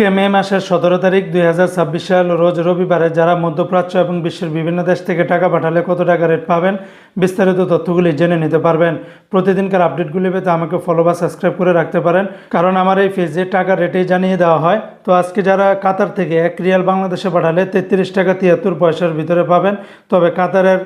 মে মাসের 17 তারিখ 2026 সাল রোজ রবিবারে যারা মধ্যপ্রাচ্য এবং বিশ্বের বিভিন্ন দেশ থেকে টাকা পাঠালে কত টাকা রেট পাবেন বিস্তারিত তথ্যগুলি জেনে নিতে পারবেন। প্রতিদিনকার আপডেটগুলি পেতে আমাকে ফলো বা সাবস্ক্রাইব করে রাখতে পারেন, কারণ আমার এই পেজে টাকার রেটেই জানিয়ে দেওয়া হয়। তো আজকে যারা কাতার থেকে 1 রিয়াল বাংলাদেশে পাঠালে 33 টাকা 73 পয়সার ভিতরে পাবেন। তবে কাতারের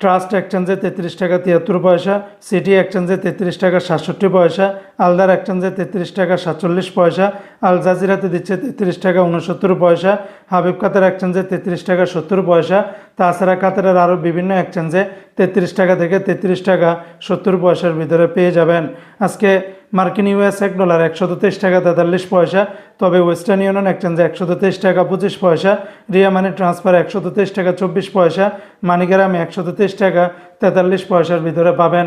ট্রাস্ট এক্সচেঞ্জে 33 টাকা 73 পয়সা, সিটি এক্সচেঞ্জে 33 টাকা 67 পয়সা, আলদার এক্সচেঞ্জে 33 টাকা 47 পয়সা, আল জাজিরাতে দিচ্ছে 33 টাকা 69 পয়সা, হাবিব কাতার এক্সচেঞ্জে 33 টাকা 70 পয়সা। তাছাড়া কাতারের আরও বিভিন্ন এক্সচেঞ্জে 33 টাকা থেকে 33 টাকা 70 পয়সার ভিতরে পেয়ে যাবেন। আজকে মার্কিন US $1 123 টাকা 43 পয়সা। তবে ওয়েস্টার্ন ইউনিয়ন এক্সচেঞ্জে 123 টাকা 25 পয়সা, রিয়া মানি ট্রান্সফার 123 টাকা 24 পয়সা, মানিগ্রামে 123 টাকা 43 পয়সার ভিতরে পাবেন।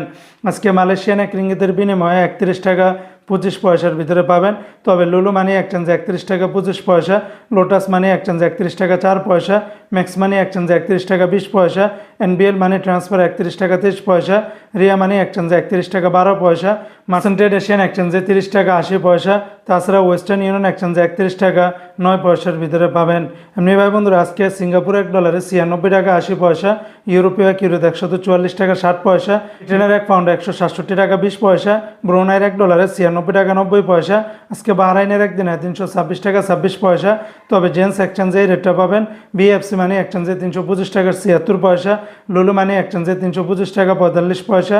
আজকে মালয়েশিয়ান এক রিঙ্গিতের বিনিময়ে 31 টাকা 25 পয়সার ভিতরে পাবেন। তবে লুলু মানি এক্সচেঞ্জে 31 টাকা 25 পয়সা, লোটাস মানি এক্সচেঞ্জে 31 টাকা 4 পয়সা, ম্যাক্স মানি এক্সচেঞ্জে 31 টাকা 20 পয়সা, NBL মানি ট্রান্সফার 31 টাকা 23 পয়সা, রিয়া মানি এক্সচেঞ্জে 31 টাকা 12 পয়সা, মার্চেন্ট ট্রেড এশিয়ান এক্সচেঞ্জে 30 টাকা 80 পয়সা। তাছাড়া ওয়েস্টার্ন ইউনিয়ন এক্সচেঞ্জে 31 টাকা 9 পয়সার ভিতরে পাবেন। এমনি ভাই বন্ধুরা, আজকে সিঙ্গাপুর $1 96 টাকা 80 পয়সা, ইউরোপীয় ইউরোতে 144 টাকা 60 পয়সা, ব্রিটেনের এক পাউন্ড 167 টাকা 20 পয়সা, ব্রুনাইয়ের $1 96 টাকা 90 পয়সা। আজকে বাহরাইনের একদিনে 326 টাকা 26 পয়সা। তবে জেন্স এক্সচেঞ্জে এই রেটটা পাবেন। BFC মানি এক্সচেঞ্জে 325 টাকা 76 পয়সা, লুলু মানি এক্সচেঞ্জে 325 টাকা 45 পয়সা,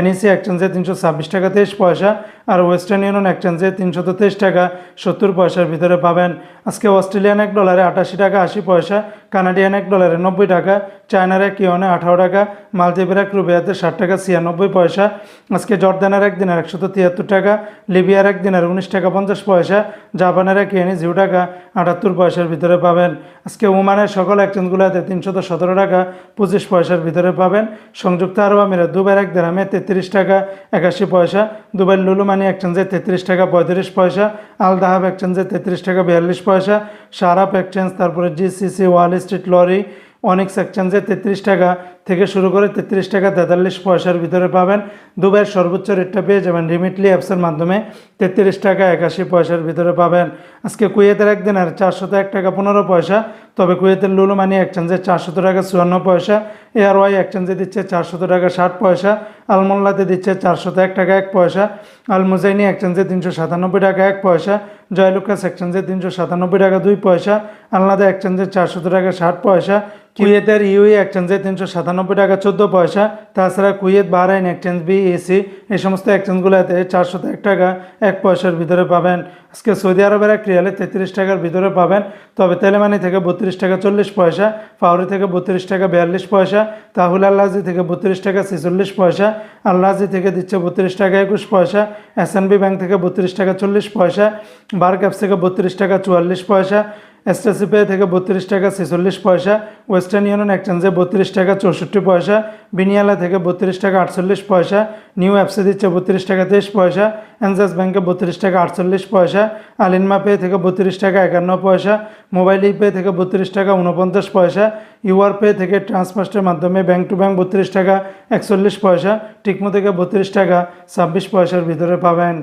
NEC এক্সচেঞ্জে 326 টাকা 23 পয়সা, আর ওয়েস্টার্ন ইউনিয়ন এক্সচেঞ্জে 323 টাকা 70 পয়সার ভিতরে পাবেন। আজকে অস্ট্রেলিয়ান $1 88 টাকা 80 পয়সা, কানাডিয়ান $1 90 টাকা, চায়নার এক ইয়নে 18 টাকা, মালদ্বীপের এক রুপিয়াতে 60 টাকা 96 পয়সা। আজকে জর্দানের একদিনের 173 টাকা, লিবিয়ার একদিনের 19 টাকা 50 পয়সা, জাপানের এক ইয়েনে 0 টাকা 78 পয়সার ভিতরে পাবেন। আজকে ওমানের সকল এক্সচেঞ্জগুলোতে 317 টাকা 25 পয়সার ভিতরে পাবেন। সংযুক্ত আরব আমিরাত দুবাইয়ের এক দিরহামে 33 টাকা 81 পয়সা, দুবাইয়ের লুলু মানি এক্সচেঞ্জে 33 টাকা 35 পয়সা, আল দাহাব এক্সচেঞ্জে 33 টাকা 42 পয়সা, শারাপ এক্সচেঞ্জ, তারপরে GCC, ওয়াল স্ট্রিট, লরি, অনিক্স এক্সচেঞ্জে 33 টাকা থেকে শুরু করে 33 টাকা 43 পয়সার ভিতরে পাবেন। দুবাইয়ের সর্বোচ্চ রেটটা পেয়ে যাবেন রিমিটলি অ্যাপসের মাধ্যমে 33 টাকা 81 পয়সার ভিতরে পাবেন। আজকে কুয়েতের একদিনের 401 টাকা 15 পয়সা। তবে কুয়েতের লুলু মানি এক্সচেঞ্জে 400 টাকা 54 পয়সা, এয়ারওয়াই এক্সচেঞ্জে দিচ্ছে 400 টাকা 60 পয়সা, আলমোল্লাতে দিচ্ছে 401 টাকা 1 পয়সা, আল মুজাইনি এক্সচেঞ্জে 397 টাকা 1 পয়সা, জয়লুকাস এক্সচেঞ্জে 397 টাকা 2 পয়সা, আলনাদা এক্সচেঞ্জে 400 টাকা 60 পয়সা, কুয়েতের ইউই এক্সচেঞ্জে 397 টাকা 14 পয়সা। তাছাড়া কুয়েত, বাহরাইন এক্সচেঞ্জ, BEC এই সমস্ত এক্সচেঞ্জগুলোতে 401 টাকা 1 পয়সার ভিতরে পাবেন। আজকে সৌদি আরবের এক রিয়ালে 33 টাকার ভিতরে পাবেন। তবে তেলেমানি থেকে 32 টাকা 40 পয়সা, ফাউরি থেকে 32 টাকা 42 পয়সা, তাহুল আল্লাজি থেকে 32 টাকা 46 পয়সা, আল্লাজি থেকে দিচ্ছে 32 টাকা 21 পয়সা, SNB ব্যাংক থেকে 32 টাকা 40 পয়সা, বার ক্যাপস থেকে 32 টাকা 44 পয়সা, STC পে থেকে 32 টাকা 46 পয়সা, ওয়েস্টার্ন ইউনিয়ন এক্সচেঞ্জে 32 টাকা 64 পয়সা, বিনিয়ালা থেকে 32 টাকা 48 পয়সা, নিউ অ্যাপসে দিচ্ছে 32 টাকা 23 পয়সা, এনজাস ব্যাংকে 32 টাকা 48 পয়সা, আলিনমা পে থেকে 32 টাকা 51 পয়সা, মোবাইল পে থেকে 32 টাকা 49 পয়সা, UR পে থেকে ট্রান্সফার্স্টের মাধ্যমে ব্যাংক টু ব্যাংক 32 টাকা 41 পয়সা, টিকমো থেকে 32 টাকা 26 পয়সার ভিতরে পাবেন।